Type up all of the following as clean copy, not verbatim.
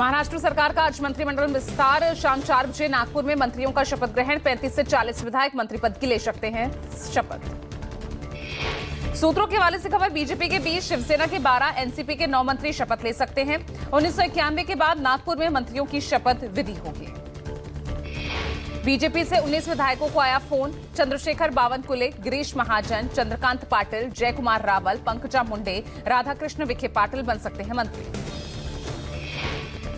महाराष्ट्र सरकार का आज मंत्रिमंडल विस्तार। शाम 4 बजे नागपुर में मंत्रियों का शपथ ग्रहण। 35 से 40 विधायक मंत्री पद की ले सकते हैं शपथ। सूत्रों के हवाले से खबर, बीजेपी के 20, शिवसेना के 12, एनसीपी के 9 मंत्री शपथ ले सकते हैं। 1991 के बाद नागपुर में मंत्रियों की शपथ विधि होगी। बीजेपी से 19 विधायकों को आया फोन। चंद्रशेखर बावनकुले, गिरीश महाजन, चंद्रकांत पाटिल, जयकुमार रावल, पंकजा मुंडे, राधाकृष्ण विखे पाटिल बन सकते हैं मंत्री।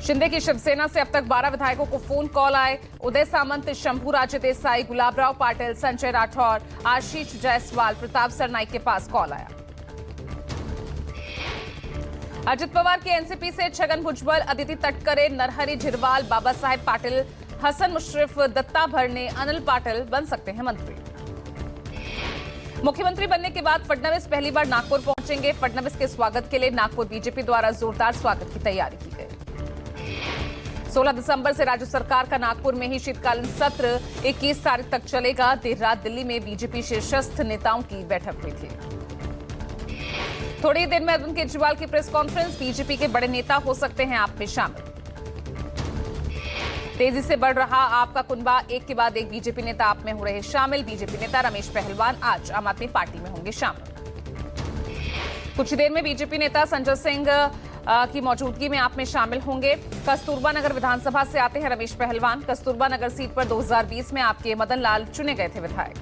शिंदे की शिवसेना से अब तक 12 विधायकों को फोन कॉल आए। उदय सामंत, शंभूराज देसाई, गुलाबराव पाटिल, संजय राठौर, आशीष जायसवाल, प्रताप सरनाईक के पास कॉल आया। अजित पवार के एनसीपी से छगन भुजबल, अदिति तटकरे, नरहरि झिरवाल, बाबा साहेब पाटिल, हसन मुशर्रफ, दत्ता भरने, अनिल पाटिल बन सकते हैं मंत्री। मुख्यमंत्री बनने के बाद फडणवीस पहली बार नागपुर पहुंचेंगे। फडणवीस के स्वागत के लिए नागपुर बीजेपी द्वारा जोरदार स्वागत की तैयारी की गई। 16 दिसंबर से राज्य सरकार का नागपुर में ही शीतकालीन सत्र 21 तारीख तक चलेगा। देर रात दिल्ली में बीजेपी शीर्षस्थ नेताओं की बैठक हुई थी। थोड़ी देर में अरविंद केजरीवाल की प्रेस कॉन्फ्रेंस। बीजेपी के बड़े नेता हो सकते हैं आप में शामिल। तेजी से बढ़ रहा आपका कुनबा, एक के बाद एक बीजेपी नेता आप में हो रहे शामिल। बीजेपी नेता रमेश पहलवान आज आम आदमी पार्टी में होंगे शामिल। कुछ देर में बीजेपी नेता संजय सिंह की मौजूदगी में आप में शामिल होंगे। कस्तूरबा नगर विधानसभा से आते हैं रमेश पहलवान। कस्तूरबा नगर सीट पर 2020 में आपके मदन लाल चुने गए थे विधायक।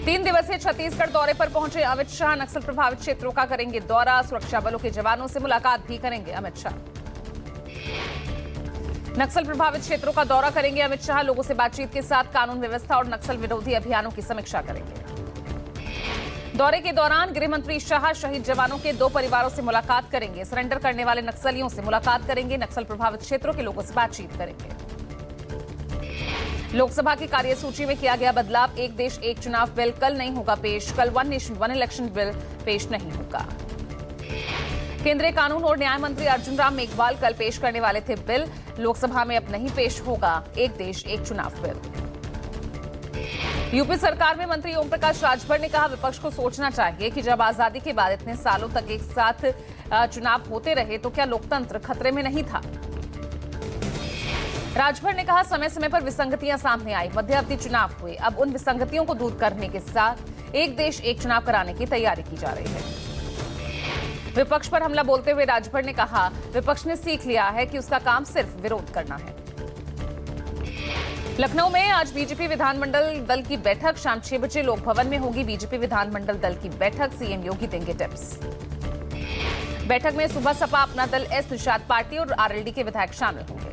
3 दिवसीय छत्तीसगढ़ दौरे पर पहुंचे अमित शाह। नक्सल प्रभावित क्षेत्रों का करेंगे दौरा। सुरक्षा बलों के जवानों से मुलाकात भी करेंगे अमित शाह। नक्सल प्रभावित क्षेत्रों का दौरा करेंगे अमित शाह। लोगों से बातचीत के साथ कानून व्यवस्था और नक्सल विरोधी अभियानों की समीक्षा करेंगे। दौरे के दौरान गृह मंत्री शाह शहीद जवानों के 2 परिवारों से मुलाकात करेंगे। सरेंडर करने वाले नक्सलियों से मुलाकात करेंगे। नक्सल प्रभावित क्षेत्रों के लोगों से बातचीत करेंगे। लोकसभा की कार्यसूची में किया गया बदलाव। एक देश एक चुनाव बिल कल नहीं होगा पेश। कल 1 नेशन 1 इलेक्शन बिल पेश नहीं होगा। केंद्रीय कानून और न्याय मंत्री अर्जुन राम मेघवाल कल पेश करने वाले थे बिल। लोकसभा में अब नहीं पेश होगा एक देश एक चुनाव बिल। यूपी सरकार में मंत्री ओम प्रकाश राजभर ने कहा, विपक्ष को सोचना चाहिए कि जब आजादी के बाद इतने सालों तक एक साथ चुनाव होते रहे तो क्या लोकतंत्र खतरे में नहीं था। राजभर ने कहा, समय समय पर विसंगतियां सामने आई, मध्यावधि चुनाव हुए। अब उन विसंगतियों को दूर करने के साथ एक देश एक चुनाव कराने की तैयारी की जा रही है। विपक्ष पर हमला बोलते हुए राजभर ने कहा, विपक्ष ने सीख लिया है कि उसका काम सिर्फ विरोध करना है। लखनऊ में आज बीजेपी विधानमंडल दल की बैठक। शाम 6 बजे लोक भवन में होगी बीजेपी विधानमंडल दल की बैठक। सीएम योगी देंगे टिप्स। बैठक में सुबह सपा, अपना दल, एस निषाद पार्टी और आरएलडी के विधायक शामिल होंगे।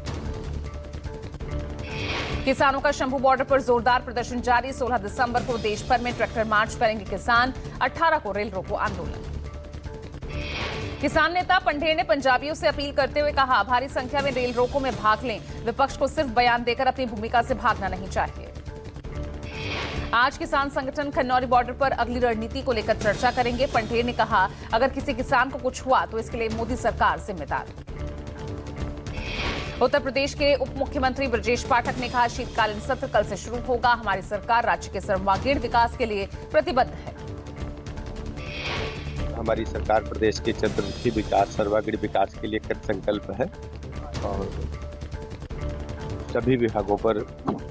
किसानों का शंभू बॉर्डर पर जोरदार प्रदर्शन जारी। 16 दिसंबर को देश भर में ट्रैक्टर मार्च करेंगे किसान। 18 को रेल रोको आंदोलन। किसान नेता पंढेर ने पंजाबियों से अपील करते हुए कहा, भारी संख्या में रेल रोको में भाग लें। विपक्ष को सिर्फ बयान देकर अपनी भूमिका से भागना नहीं चाहिए। आज किसान संगठन खन्नौरी बॉर्डर पर अगली रणनीति को लेकर चर्चा करेंगे। पंढेर ने कहा, अगर किसी किसान को कुछ हुआ तो इसके लिए मोदी सरकार जिम्मेदार। उत्तर प्रदेश के उप मुख्यमंत्री ब्रजेश पाठक ने कहा, शीतकालीन सत्र कल से शुरू होगा। हमारी सरकार राज्य के सर्वांगीण विकास के लिए प्रतिबद्ध है। हमारी सरकार प्रदेश के चतुर्मुखी विकास, सर्वांगीण विकास के लिए कृत संकल्प है और सभी विभागों पर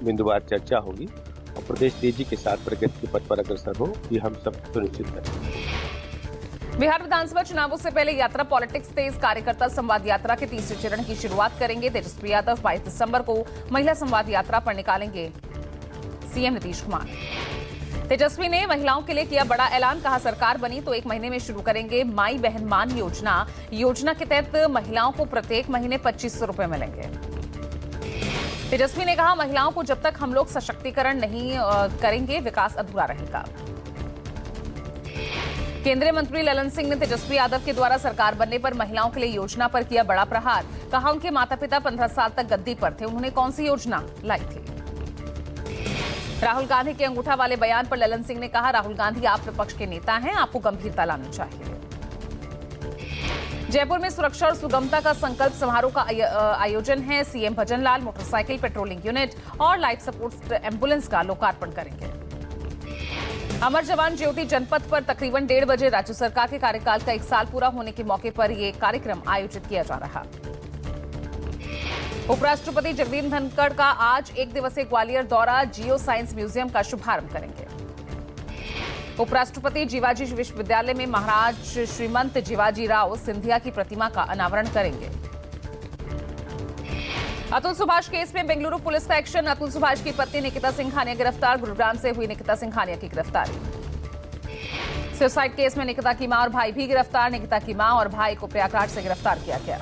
बिंदुवार चर्चा होगी और प्रदेश तेजी के साथ प्रगति के पथ पर अग्रसर हो, ये हम सब सुनिश्चित करें। बिहार विधानसभा चुनावों से पहले यात्रा पॉलिटिक्स तेज। कार्यकर्ता संवाद यात्रा के 3रे चरण की शुरुआत करेंगे। तेजस्वी यादव 22 दिसंबर को महिला संवाद यात्रा पर निकालेंगे सीएम नीतीश कुमार। तेजस्वी ने महिलाओं के लिए किया बड़ा ऐलान। कहा, सरकार बनी तो 1 महीने में शुरू करेंगे माई बहन मान योजना। योजना के तहत महिलाओं को प्रत्येक महीने 2500 रुपए मिलेंगे। तेजस्वी ने कहा, महिलाओं को जब तक हम लोग सशक्तिकरण नहीं करेंगे विकास अधूरा रहेगा। केंद्रीय मंत्री ललन सिंह ने तेजस्वी यादव के द्वारा सरकार बनने पर महिलाओं के लिए योजना पर किया बड़ा प्रहार। कहा, उनके माता पिता 15 साल तक गद्दी पर थे, उन्होंने कौन सी योजना लाई थी। राहुल गांधी के अंगूठा वाले बयान पर ललन सिंह ने कहा, राहुल गांधी आप विपक्ष के नेता हैं, आपको गंभीरता लानी चाहिए। जयपुर में सुरक्षा और सुगमता का संकल्प समारोह का आयोजन है। CM Bhajanlal motorcycle patrolling unit और लाइफ सपोर्ट एम्बुलेंस का लोकार्पण करेंगे। अमर जवान ज्योति जनपथ पर तकरीबन 1:30 बजे राज्य सरकार के कार्यकाल का 1 साल पूरा होने के मौके पर यह कार्यक्रम आयोजित किया जा रहा है। उपराष्ट्रपति जगदीप धनखड़ का आज एक दिवसीय ग्वालियर दौरा, जियो साइंस म्यूजियम का शुभारंभ करेंगे। उपराष्ट्रपति जीवाजी विश्वविद्यालय में महाराज श्रीमंत जीवाजी राव सिंधिया की प्रतिमा का अनावरण करेंगे। अतुल सुभाष केस में बेंगलुरु पुलिस का एक्शन, अतुल सुभाष की पत्नी निकिता सिंघानिया गिरफ्तार, गुरुग्राम से हुई निकिता सिंघानिया की गिरफ्तारी। सुसाइड केस में निकिता की मां और भाई भी गिरफ्तार, निकिता की मां और भाई को प्रयागराज से गिरफ्तार किया गया।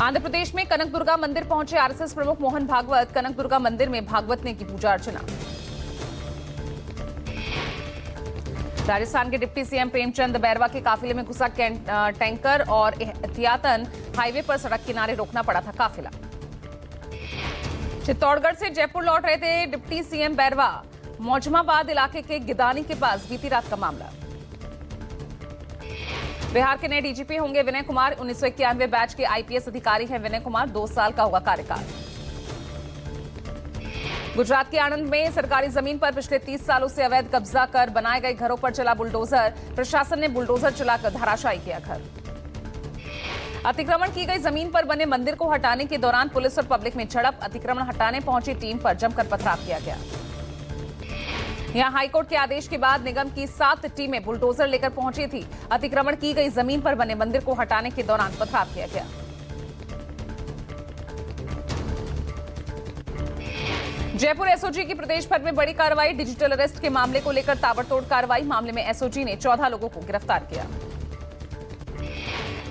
आंध्र प्रदेश में कनक दुर्गा मंदिर पहुंचे आरएसएस प्रमुख मोहन भागवत, कनक दुर्गा मंदिर में भागवत ने की पूजा अर्चना। राजस्थान के डिप्टी सीएम प्रेमचंद बैरवा के काफिले में घुसा टैंकर और एहतियातन हाईवे पर सड़क किनारे रोकना पड़ा था काफिला। चित्तौड़गढ़ से जयपुर लौट रहे थे डिप्टी सीएम बैरवा, मौजमाबाद इलाके के गिदानी के पास बीती रात का मामला। बिहार के नए डीजीपी होंगे विनय कुमार, 1991 बैच के आईपीएस अधिकारी हैं विनय कुमार, 2 साल का होगा कार्यकाल। गुजरात के आणंद में सरकारी जमीन पर पिछले 30 सालों से अवैध कब्जा कर बनाए गए घरों पर चला बुलडोजर, प्रशासन ने बुलडोजर चलाकर धराशायी किया घर। अतिक्रमण की गई जमीन पर बने मंदिर को हटाने के दौरान पुलिस और पब्लिक में झड़प, अतिक्रमण हटाने पहुंची टीम पर जमकर पथराव किया गया। यहां हाईकोर्ट के आदेश के बाद निगम की 7 टीमें बुलडोजर लेकर पहुंची थी। अतिक्रमण की गई जमीन पर बने मंदिर को हटाने के दौरान पथराव किया गया। जयपुर एसओजी की प्रदेश भर में बड़ी कार्रवाई, डिजिटल अरेस्ट के मामले को लेकर ताबड़तोड़ कार्रवाई, मामले में एसओजी ने 14 लोगों को गिरफ्तार किया।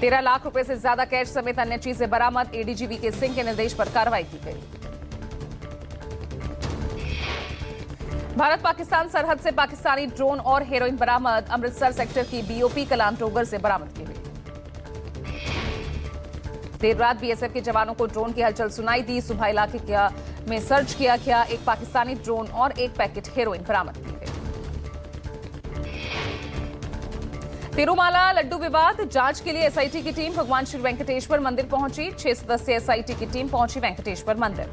13 लाख रुपए से ज्यादा कैश समेत अन्य चीजें बरामद, एडीजी वीके सिंह के निर्देश पर कार्रवाई की गई। भारत पाकिस्तान सरहद से पाकिस्तानी ड्रोन और हेरोइन बरामद, अमृतसर सेक्टर की बीओपी कलाम टोगर से बरामद की गई। देर रात बीएसएफ के जवानों को ड्रोन की हलचल सुनाई दी, सुबह इलाके में सर्च किया गया, एक पाकिस्तानी ड्रोन और एक पैकेट हेरोइन बरामद की गई। तिरुमाला लड्डू विवाद, जांच के लिए एसआईटी की टीम भगवान श्री वेंकटेश्वर मंदिर पहुंची, 6 सदस्यीय एसआईटी की टीम पहुंची वेंकटेश्वर मंदिर।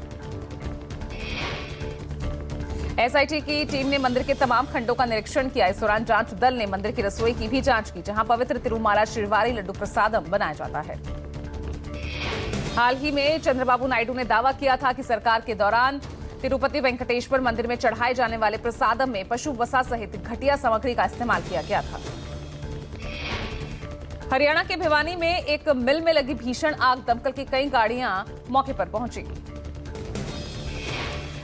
एसआईटी की टीम ने मंदिर के तमाम खंडों का निरीक्षण किया। इस दौरान जांच दल ने मंदिर की रसोई की भी जांच की, जहां पवित्र तिरुमाला श्रीवारी लड्डू प्रसादम बनाया जाता है। हाल ही में चंद्रबाबू नायडू ने दावा किया था कि सरकार के दौरान तिरुपति वेंकटेश्वर मंदिर में चढ़ाए जाने वाले प्रसादम में पशु वसा सहित घटिया सामग्री का इस्तेमाल किया गया था। हरियाणा के भिवानी में एक मिल में लगी भीषण आग, दमकल की कई गाड़ियां मौके पर पहुंची।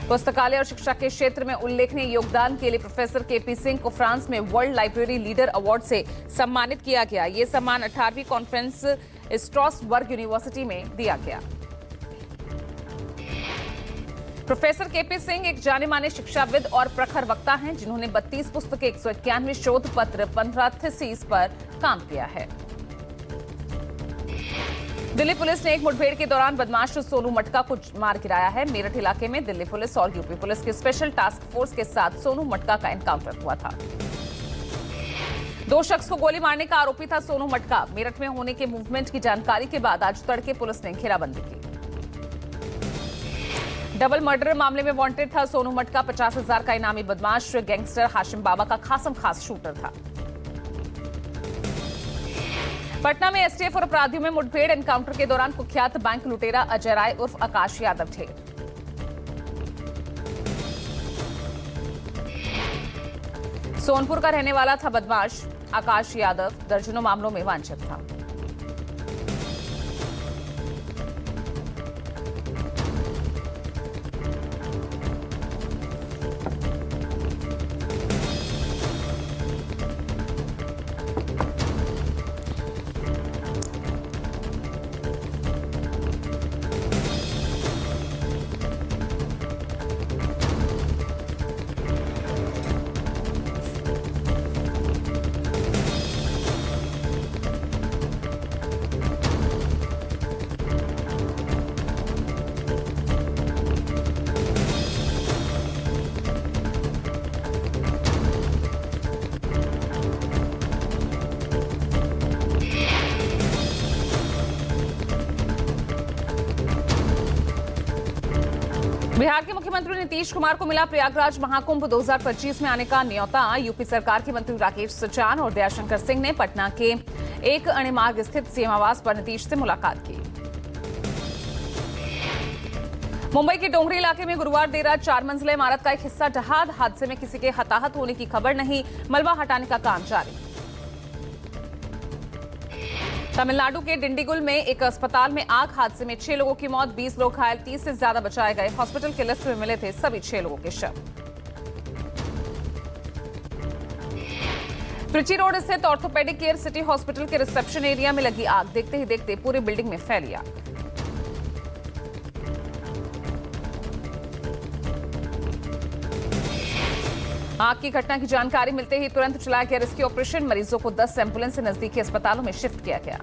पुस्तकालय और शिक्षा के क्षेत्र में उल्लेखनीय योगदान के लिए प्रोफेसर केपी सिंह को फ्रांस में वर्ल्ड लाइब्रेरी लीडर अवार्ड से सम्मानित किया गया। यह सम्मान 18वीं कॉन्फ्रेंस स्ट्रासबर्ग यूनिवर्सिटी में दिया गया। प्रोफेसर केपी सिंह एक जाने माने शिक्षाविद और प्रखर वक्ता हैं, जिन्होंने 32 पुस्तकें, 191 शोध पत्र, 15 थीसिस पर काम किया है। दिल्ली पुलिस ने एक मुठभेड़ के दौरान बदमाश सोनू मटका को मार गिराया है। मेरठ इलाके में दिल्ली पुलिस और यूपी पुलिस की स्पेशल टास्क फोर्स के साथ सोनू मटका का एनकाउंटर हुआ था। 2 शख्स को गोली मारने का आरोपी था सोनू मटका। मेरठ में होने के मूवमेंट की जानकारी के बाद आज तड़के पुलिस ने घेराबंदी की। डबल मर्डर मामले में वांटेड था सोनू मटका, 50,000 का इनामी बदमाश गैंगस्टर हाशिम बाबा का खासम खास शूटर था। पटना में एसटीएफ और अपराधियों में मुठभेड़, एनकाउंटर के दौरान कुख्यात बैंक लुटेरा अजय राय उर्फ आकाश यादव ढेर। सोनपुर का रहने वाला था बदमाश आकाश यादव, दर्जनों मामलों में वांछित था। बिहार के मुख्यमंत्री नीतीश कुमार को मिला प्रयागराज महाकुंभ 2025 में आने का न्योता। यूपी सरकार के मंत्री राकेश सचान और दयाशंकर सिंह ने पटना के एक अणिमार्ग स्थित सीएम आवास पर नीतीश से मुलाकात की। मुंबई के डोंगरी इलाके में गुरुवार देर रात 4 मंजिला इमारत का एक हिस्सा ढहा। हादसे में किसी के हताहत होने की खबर नहीं। मलबा हटाने का काम जारी। तमिलनाडु के डिंडीगुल में एक अस्पताल में आग हादसे में 6 लोगों की मौत, 20 लोग घायल, 30 से ज्यादा बचाए गए। हॉस्पिटल के लिफ्ट में मिले थे सभी 6 लोगों के शव। त्रिची रोड स्थित ऑर्थोपेडिक केयर सिटी हॉस्पिटल के रिसेप्शन एरिया में लगी आग। देखते ही देखते पूरी बिल्डिंग में फैली आग। आग की घटना की जानकारी मिलते ही तुरंत चलाया गया रेस्क्यू ऑपरेशन। मरीजों को 10 एम्बुलेंस से नजदीकी अस्पतालों में शिफ्ट किया गया।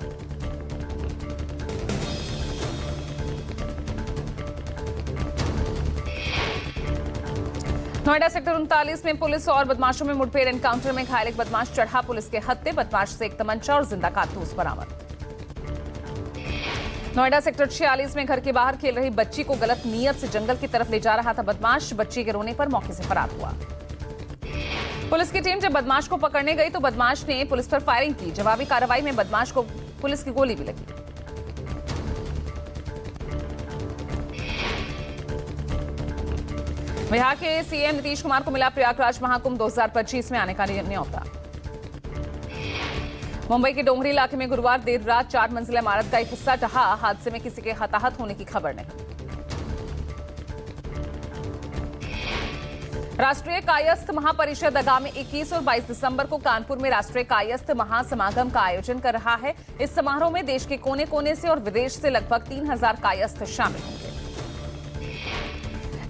नोएडा सेक्टर 39 में पुलिस और बदमाशों में मुठभेड़। एनकाउंटर में घायल एक बदमाश चढ़ा पुलिस के हत्थे। बदमाश से एक तमंचा और जिंदा कारतूस बरामद। नोएडा सेक्टर 46 में घर के बाहर खेल रही बच्ची को गलत नीयत से जंगल की तरफ ले जा रहा था बदमाश। बच्ची के रोने पर मौके से फरार हुआ। पुलिस की टीम जब बदमाश को पकड़ने गई तो बदमाश ने पुलिस पर फायरिंग की। जवाबी कार्रवाई में बदमाश को पुलिस की गोली भी लगी। बिहार के सीएम नीतीश कुमार को मिला प्रयागराज महाकुंभ 2025 में आने का न्योता। मुंबई के डोंगरी इलाके में गुरुवार देर रात 4 मंजिला इमारत का एक हिस्सा ढहा। हादसे में किसी के हताहत होने की खबर नहीं। राष्ट्रीय कायस्थ महापरिषद आगामी 21 और 22 दिसंबर को कानपुर में राष्ट्रीय कायस्थ महासमागम का आयोजन कर रहा है। इस समारोह में देश के कोने कोने से और विदेश से लगभग 3000 कायस्थ शामिल होंगे।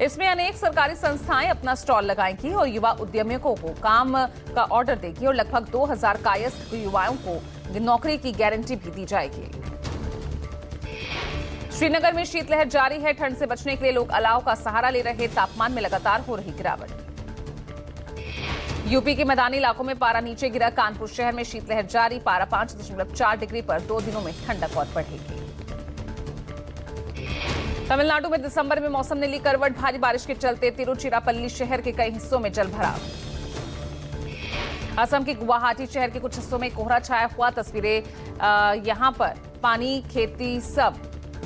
इसमें अनेक सरकारी संस्थाएं अपना स्टॉल लगाएंगी और युवा उद्यमियों को काम का ऑर्डर देगी और लगभग 2000 कायस्थ युवाओं को नौकरी की गारंटी भी दी जाएगी। श्रीनगर में शीतलहर जारी है। ठंड से बचने के लिए लोग अलाव का सहारा ले रहे। तापमान में लगातार हो रही गिरावट। यूपी के मैदानी इलाकों में पारा नीचे गिरा। कानपुर शहर में शीतलहर जारी। पारा 5.4 डिग्री पर 2 दिनों में ठंडक और बढ़ेगी। तमिलनाडु में दिसंबर में मौसम ने ली करवट। भारी बारिश के चलते तिरुचिरापल्ली शहर के कई हिस्सों में जलभराव। असम के गुवाहाटी शहर के कुछ हिस्सों में कोहरा छाया हुआ। तस्वीरें यहां पर पानी, खेती सब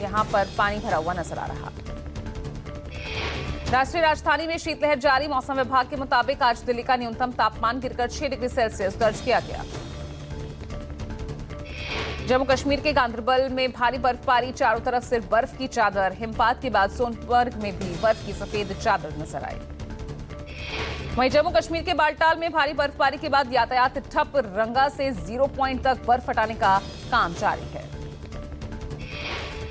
यहां पर पानी भरा हुआ नजर आ रहा। राष्ट्रीय राजधानी में शीतलहर जारी। मौसम विभाग के मुताबिक आज दिल्ली का न्यूनतम तापमान गिरकर 6 डिग्री सेल्सियस दर्ज किया गया। जम्मू कश्मीर के गांदरबल में भारी बर्फबारी। चारों तरफ सिर्फ बर्फ की चादर। हिमपात के बाद सोनमर्ग में भी बर्फ की सफेद चादर नजर आई। वहीं जम्मू कश्मीर के बालटाल में भारी बर्फबारी के बाद यातायात ठप। रंगा से 0 पॉइंट तक बर्फ हटाने का काम जारी है।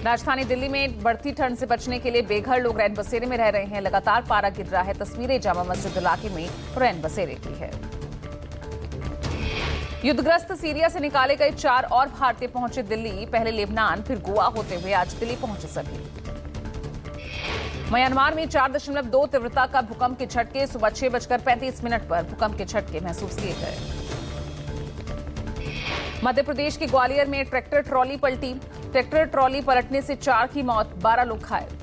राजधानी दिल्ली में बढ़ती ठंड से बचने के लिए बेघर लोग रैन बसेरे में रह रहे हैं। लगातार पारा गिर रहा है। तस्वीरें जामा मस्जिद इलाके में रैन बसेरे की है। युद्धग्रस्त सीरिया से निकाले गए 4 और भारतीय पहुंचे दिल्ली। पहले लेबनान फिर गोवा होते हुए आज दिल्ली पहुंचे सभी। म्यांमार में 4.2 तीव्रता का भूकंप के झटके। सुबह 6:35 पर भूकंप के झटके महसूस किए गए। मध्य प्रदेश के ग्वालियर में ट्रैक्टर ट्रॉली पलटी। ट्रैक्टर ट्रॉली पलटने से 4 की मौत, 12 लोग घायल।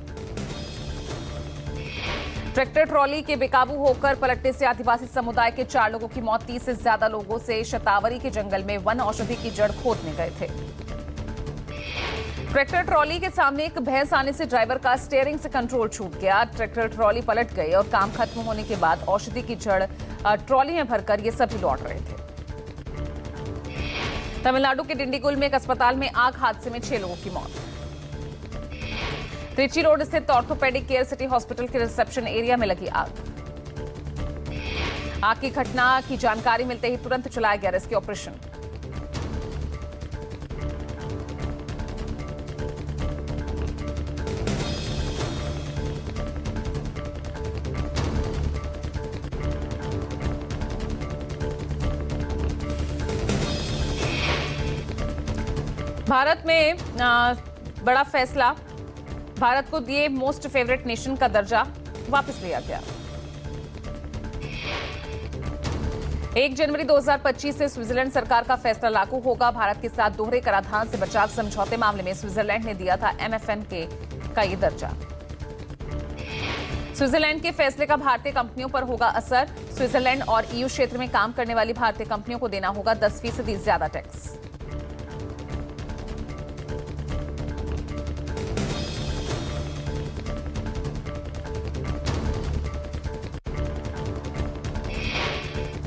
ट्रैक्टर ट्रॉली के बेकाबू होकर पलटने से आदिवासी समुदाय के 4 लोगों की मौत। 30 से ज्यादा लोगों से शतावरी के जंगल में वन औषधि की जड़ खोदने गए थे। ट्रैक्टर ट्रॉली के सामने एक भैंस आने से ड्राइवर का स्टीयरिंग से कंट्रोल छूट गया। ट्रैक्टर ट्रॉली पलट गई और काम खत्म होने के बाद औषधि की जड़ ट्रॉली में भरकर ये सभी लौट रहे थे। तमिलनाडु के डिंडीगुल में एक अस्पताल में आग हादसे में 6 लोगों की मौत। त्रिची रोड स्थित ऑर्थोपेडिक केयर सिटी हॉस्पिटल के रिसेप्शन एरिया में लगी आग। आग की घटना की जानकारी मिलते ही तुरंत चलाया गया रेस्क्यू ऑपरेशन। भारत में बड़ा फैसला। भारत को दिए मोस्ट फेवरेट नेशन का दर्जा वापस लिया गया। 1 जनवरी 2025 से स्विट्जरलैंड सरकार का फैसला लागू होगा। भारत के साथ दोहरे कराधान से बचाव समझौते मामले में स्विट्जरलैंड ने दिया था MFN का ये दर्जा। स्विट्जरलैंड के फैसले का भारतीय कंपनियों पर होगा असर। स्विट्जरलैंड और EU क्षेत्र में काम करने वाली भारतीय कंपनियों को देना होगा 10% ज्यादा टैक्स।